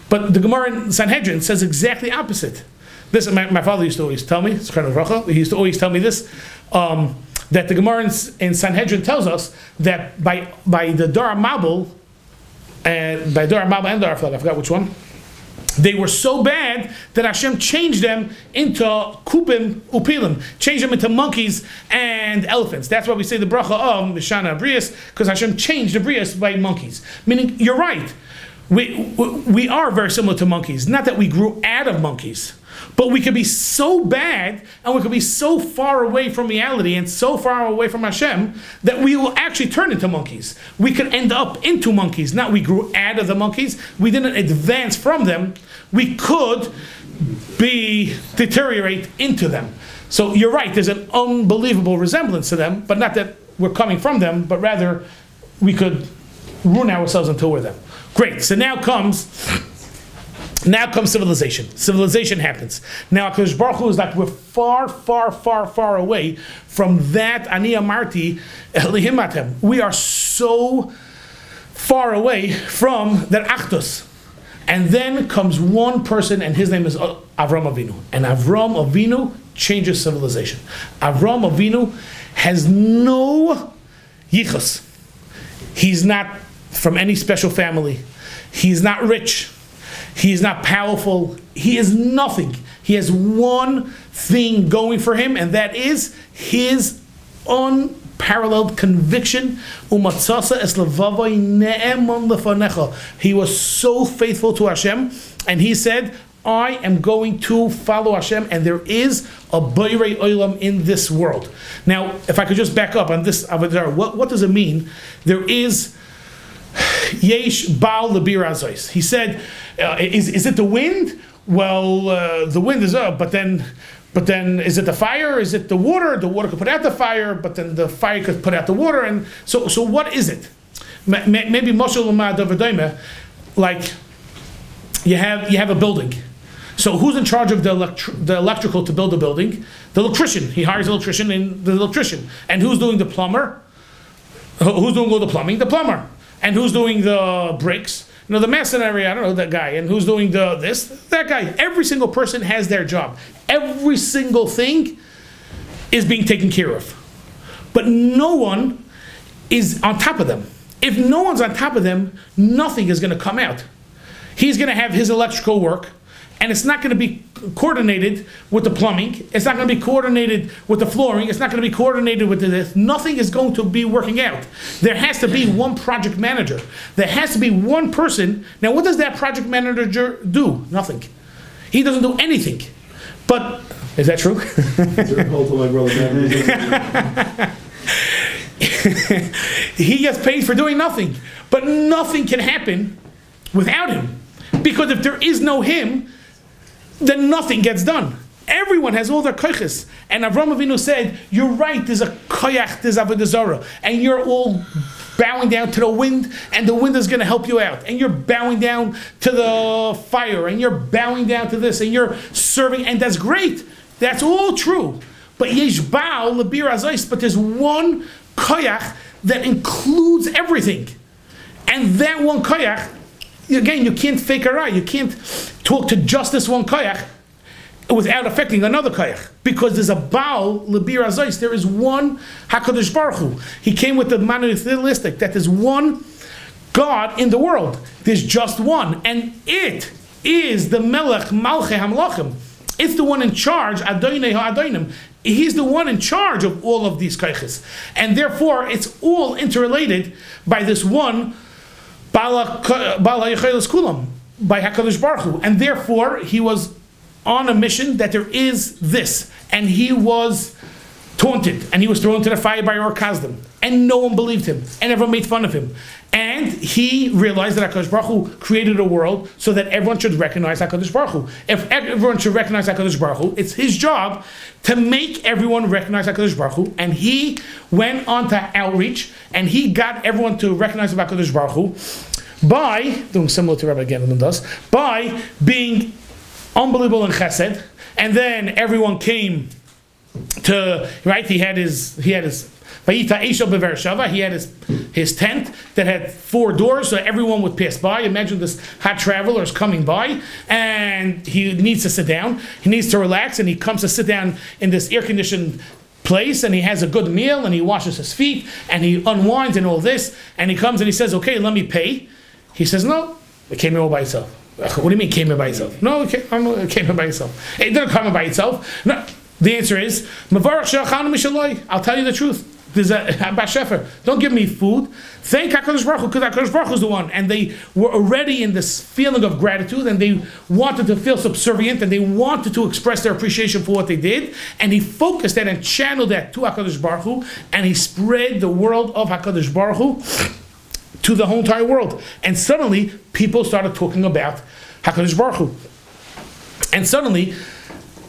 But the Gemara in Sanhedrin says exactly opposite. This my father used to always tell me. He used to always tell me this, that the Gemara in Sanhedrin tells us that by the Dar Mabul and by Dar Mabul and Dar Flag, I forgot which one. They were so bad that Hashem changed them into kupim upilim, changed them into monkeys and elephants. That's why we say the bracha of Mishana Brias, because Hashem changed the Brias by monkeys. Meaning, you're right. We are very similar to monkeys. Not that we grew out of monkeys, but we could be so bad and we could be so far away from reality and so far away from Hashem that we will actually turn into monkeys. We could end up into monkeys. Not we grew out of the monkeys. We didn't advance from them. We could deteriorate into them. So you're right, there's an unbelievable resemblance to them, but not that we're coming from them, but rather we could ruin ourselves until we're them. Great, so now comes civilization. Civilization happens. Now HaKadosh Baruch Hu is like we're far, far, far, far away from that Ani Amarti Elihim Atem. We are so far away from that Achdus. And then comes one person, and his name is Avram Avinu. And Avram Avinu changes civilization. Avram Avinu has no yichus. He's not from any special family. He's not rich. He's not powerful. He is nothing. He has one thing going for him, and that is his unparalleled conviction. He was so faithful to Hashem, and he said, I am going to follow Hashem, and there is a Boirei Olam in this world. Now, if I could just back up on this, what does it mean? There is Yesh Baal Lebir Azois. He said, is it the wind? Well, the wind is up, but then is it the fire? Is it the water? The water could put out the fire, but then the fire could put out the water. And so what is it? Maybe Moshe Lamad Davadayma, like you have a building. So who's in charge of the electrical to build the building? The electrician. He hires an electrician and the electrician. And who's doing the plumber? Who's doing all the plumbing? The plumber. And who's doing the bricks? You know, the masonry, I don't know, that guy. And who's doing this? That guy. Every single person has their job. Every single thing is being taken care of. But no one is on top of them. If no one's on top of them, nothing is going to come out. He's going to have his electrical work, and it's not going to be coordinated with the plumbing. It's not going to be coordinated with the flooring. It's not going to be coordinated with this. Nothing is going to be working out. There has to be one project manager. There has to be one person. Now, what does that project manager do? Nothing. He doesn't do anything. But, is that true? He gets paid for doing nothing. But nothing can happen without him. Because if there is no him, then nothing gets done. Everyone has all their koyches. And Avram Avinu said, you're right, there's a koyach, there's avodah zarah, and you're all bowing down to the wind, and the wind is going to help you out. And you're bowing down to the fire, and you're bowing down to this, and you're serving, and that's great. That's all true. But yesh baal lebir azos, but there's one koyach that includes everything. And that one koyach, again, you can't fake a raya. You can't talk to just this one koyach without affecting another koyach. Because there's a Baal Lebir Azois. There is one HaKadosh Baruch Hu. He came with the monotheistic, that there's one God in the world. There's just one. And it is the Melech Malchei HaMelachim. It's the one in charge, Adonai HaAdonim. He's the one in charge of all of these koyches. And therefore, it's all interrelated by this one Baal HaYecheles Kulam, by HaKadosh Baruch Hu. And therefore, he was on a mission that there is this. And he was taunted. And he was thrown into the fire by Or Kasdim. And no one believed him. And everyone made fun of him. And he realized that HaKadosh Baruch Hu created a world so that everyone should recognize HaKadosh Baruch Hu. If everyone should recognize HaKadosh Baruch Hu, it's his job to make everyone recognize HaKadosh Baruch Hu. And he went on to outreach, and he got everyone to recognize HaKadosh Baruch Hu by, doing similar to Rabbi Selengut does, by being unbelievable in chesed. And then everyone came to, right, he had his Vayita Eisha Bever Shava. He had his tent that had 4 doors, so everyone would pass by. Imagine this hot traveler is coming by, and he needs to sit down. He needs to relax, and he comes to sit down in this air-conditioned place, and he has a good meal, and he washes his feet, and he unwinds and all this, and he comes and he says, okay, let me pay. He says, no, it came here all by itself. What do you mean came in by itself? No, it came in by itself. It didn't come in by itself. No. The answer is, I'll tell you the truth. There's a Bashefer. Don't give me food. Thank HaKadosh Baruch Hu, because HaKadosh Baruch Hu is the one. And they were already in this feeling of gratitude, and they wanted to feel subservient, and they wanted to express their appreciation for what they did. And he focused that and channeled that to HaKadosh Baruch Hu, and he spread the world of HaKadosh Baruch Hu to the whole entire world. And suddenly, people started talking about HaKadosh Baruch Hu. And suddenly,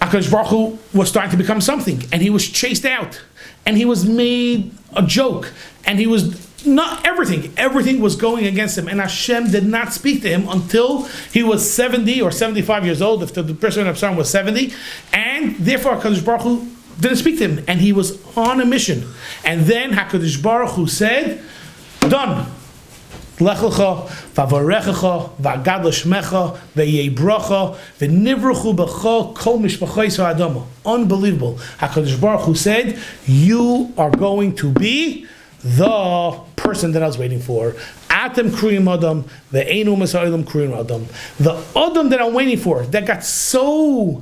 HaKadosh Baruch Hu was starting to become something, and he was chased out, and he was made a joke, and he was not everything was going against him, and Hashem did not speak to him until he was 70 or 75 years old, if the person of Psalm was 70, and therefore HaKadosh Baruch Hu didn't speak to him, and he was on a mission. And then HaKadosh Baruch Hu said, done. Lech lecha, v'avarechecha, v'agad l'shmecha, v'yei bracha, v'nivruchu b'cha kol mishpachos ha'adama. Unbelievable. HaKadosh Baruch Hu said, you are going to be the person that I was waiting for. Atem kriyim adam, ve'einu mesa'olam kriyim adam. The adam that I'm waiting for, that got so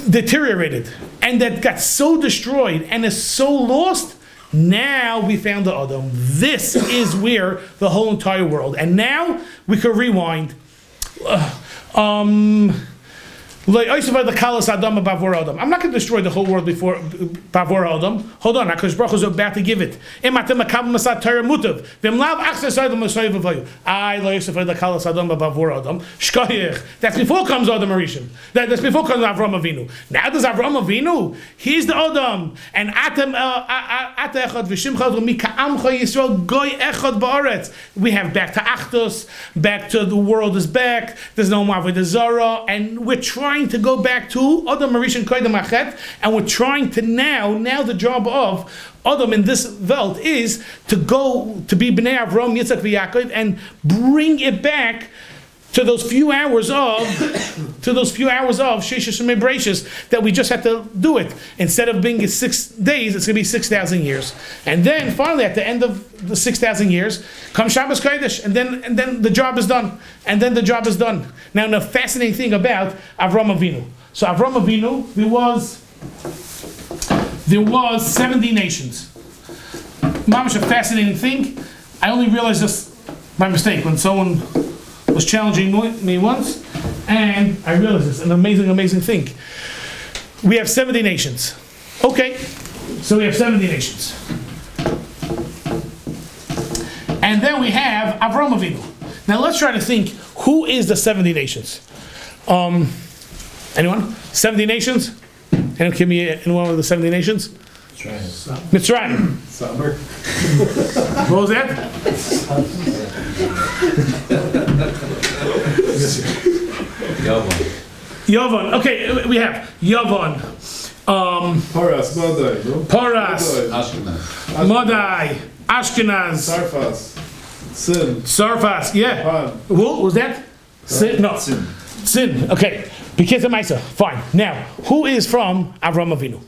deteriorated, and that got so destroyed, and is so lost, now we found the Adam. This is where the whole entire world. And now we could rewind. I'm not going to destroy the whole world before Bavor Adam. Hold on, HaKadosh Baruch Hu is about to give it. That's before comes Adam Arishan. That's before comes Avram Avinu. Now there's Avram Avinu. He's the Adam. And we have back to Achdus, back to the world is back. There's no Ma'avodah Zarah, and we're trying to go back to Adam Arishan Koydem Achet, and we're trying to now the job of Adam in this Welt is to go to be Bnei Avram, Yitzchak, v'Yaakov, and bring it back to those few hours of Sheshes and Mebrachos that we just had to do it. Instead of being 6 days, it's going to be 6,000 years. And then finally, at the end of the 6,000 years, comes Shabbos Kodesh, and then the job is done. And then the job is done. Now, the fascinating thing about Avram Avinu. So Avram Avinu, there was 70 nations. Mamish, a fascinating thing. I only realized this by mistake when someone was challenging me once, and I realized this, an amazing thing. We have 70 nations. Okay, so we have 70 nations. And then we have Avram Avinu. Now let's try to think, who is the 70 nations? Anyone? 70 nations? Anyone give me anyone of the 70 nations? Mitzrayim. Summer. What was that? Yavon. Okay, we have Yavon. Paras, Madai, no? Paras. Ashkenaz. Madai. Ashkenaz. Sarfas. Sin. Sarfas. Yeah. Pan. What was that? Sin. No. Sin. Okay. Biketa Maisa. Fine. Now, who is from Avram Avinu?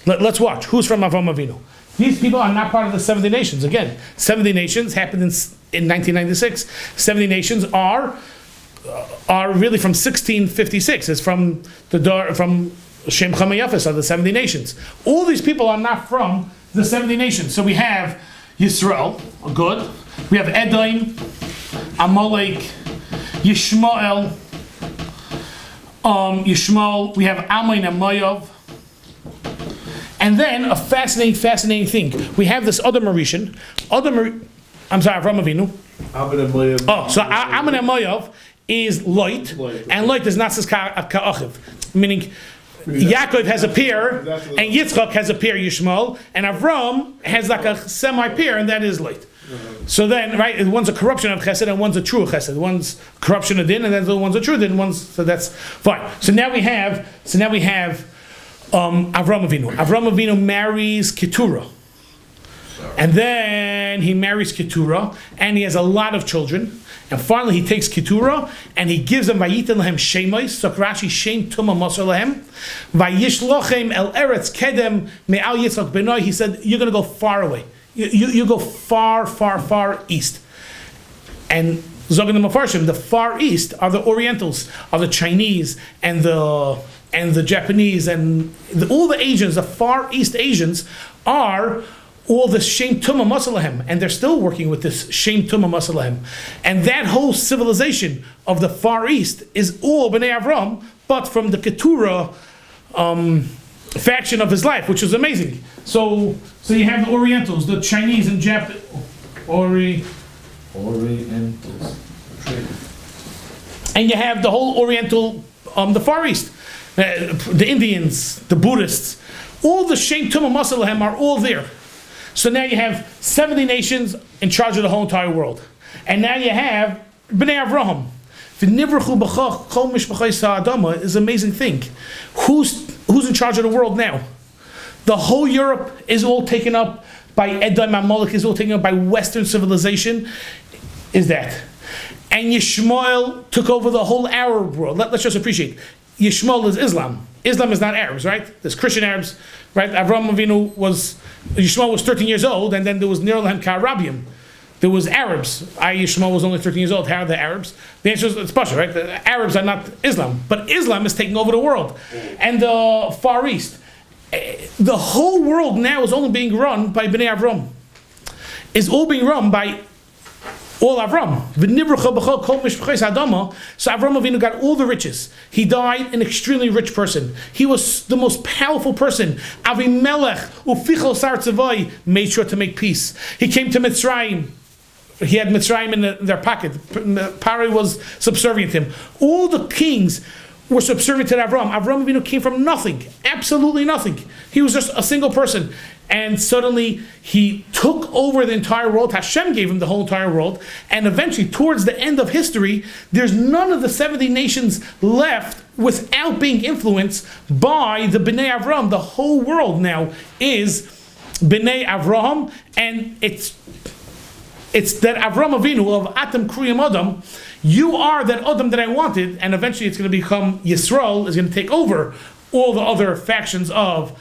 Let's watch. Who's from Avram Avinu? These people are not part of the 70 nations. Again, 70 nations happened in 1996. 70 nations are really from 1656. It's from Shem Chama Yafis of the 70 nations. All these people are not from the 70 nations. So we have Yisrael, good. We have Edom, Amalek, Yishmael. We have Ammon and Moav. And then a fascinating thing. We have this Adam Arishan. Avram Avinu. Oh, so Ammon and Moav is light, and light is not ka'achiv, meaning Yaakov has a pair, and Yitzchak has a pair, Yishmael, and Avram has like a semi-pair, and that is light. So then, right, one's a corruption of chesed and one's a true chesed. One's corruption of din, and then the one's a true din. So that's fine. So now we have Avram Avinu. Avram Avinu marries Keturah. And then he marries Keturah, and he has a lot of children. And finally he takes Keturah, and he gives them Vayitin Lahem Shemois, so Rashi Shem Tuma Moser Lahem, Vayishlochem El Eretz Kedem Me'al Yitzchak Benoi. He said, you're going to go far away. You go far east. And Zogan the Mefarshim, the Far East are the Orientals, are the Chinese and the Japanese and all the Asians. The Far East Asians are all the Shem Tumah Masalahem, and they're still working with this Shem Tumah Masalahem. And that whole civilization of the Far East is all Bnei Avram, but from the Keturah faction of his life, which is amazing. So you have the Orientals, the Chinese and Japanese. Orientals. And you have the whole Oriental, the Far East, the Indians, the Buddhists, all the Shem Tumah Masalahem are all there. So now you have 70 nations in charge of the whole entire world. And now you have Bnei Avraham. Is an amazing thing. Who's in charge of the world now? The whole Europe is all taken up by Edom Amalek, is all taken up by Western civilization. Is that? And Yishmael took over the whole Arab world. Let's just appreciate. Yishmael is Islam. Islam is not Arabs, right? There's Christian Arabs, right? Avraham Avinu Yishmael was 13 years old, and then there was Nir Lahem Ka'Arabim. There was Arabs. Yishmael was only 13 years old. How are the Arabs? The answer is it's Pasha, right? The Arabs are not Islam, but Islam is taking over the world. And the Far East. The whole world now is only being run by Bnei Avram. It's all being run by all Avram. So Avram Avinu got all the riches. He died an extremely rich person. He was the most powerful person. Avimelech ufichol sar tzavai made sure to make peace. He came to Mitzrayim. He had Mitzrayim in their pocket. Pari was subservient to him. All the kings were subservient to Avram. Avram Avinu came from nothing, absolutely nothing. He was just a single person. And suddenly he took over the entire world. Hashem gave him the whole entire world. And eventually, towards the end of history, there's none of the 70 nations left without being influenced by the Bnei Avram. The whole world now is Bnei Avraham, and it's that Avram Avinu of Atam Kriyam Adam. You are that Adam that I wanted, and eventually it's going to become Yisrael is going to take over all the other factions of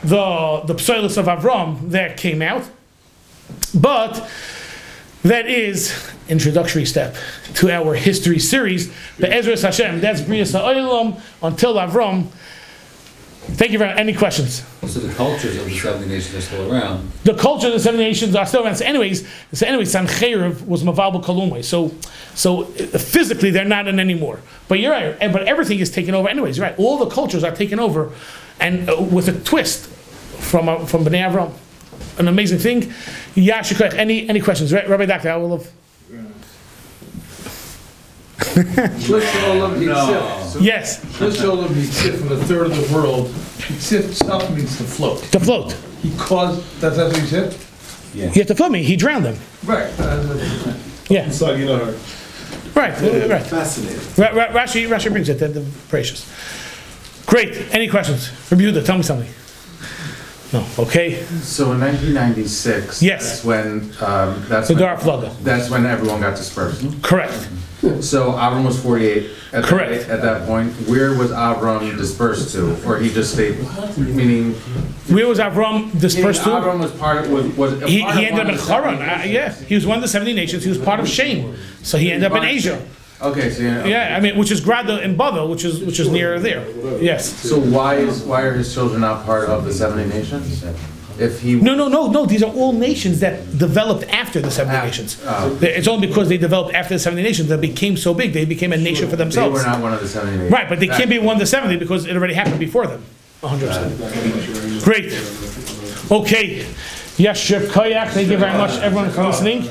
the Psoilus of Avram that came out. But that is introductory step to our history series. Be'ezras Hashem, that's Brias Ha'olam until Avram. Thank you very much. Any questions? So the cultures of the 70 nations are still around. The cultures of the 70 nations are still around. So anyways, Sancheiriv was Maval Kalumai. So physically they're not in anymore. But you're right. But everything is taken over anyways. You're right. All the cultures are taken over, and with a twist from Bnei Avram. An amazing thing. Yashikach. Any questions? Rabbi Doctor, I will have. Yes. From a third of the world. Itself means to float. To float. He caused. That's what he said. Yeah. You have to float me. He drowned them. Right. Yeah. So you know her. Right. Right. Fascinating. Rashi brings it. The precious. Great. Any questions? Rabbi Yehuda, tell me something. No. Okay. So in 1996, yes, that's when that's when everyone got dispersed. Correct. So Avram was 48. Correct. At that point, where was Avram dispersed to, or he just stayed? Meaning, where was Avram dispersed to? Avram was part of was he ended up in Haran. Yeah, he was one of the 70 nations. He was part of Shem, so he ended up in Asia. Okay, so yeah, I mean, which is Grada and Bavel, which is near there. Yes. So why are his children not part of the 70 nations? If he no, these are all nations that developed after the 70 nations. It's only because they developed after the 70 nations that became so big, they became a nation for themselves. They were not one of the 70 nations. Right, but they can't be one of the 70 because it already happened before them. 100%. Great. Okay. Yes, Shep Koyak, thank you very much, everyone, for listening.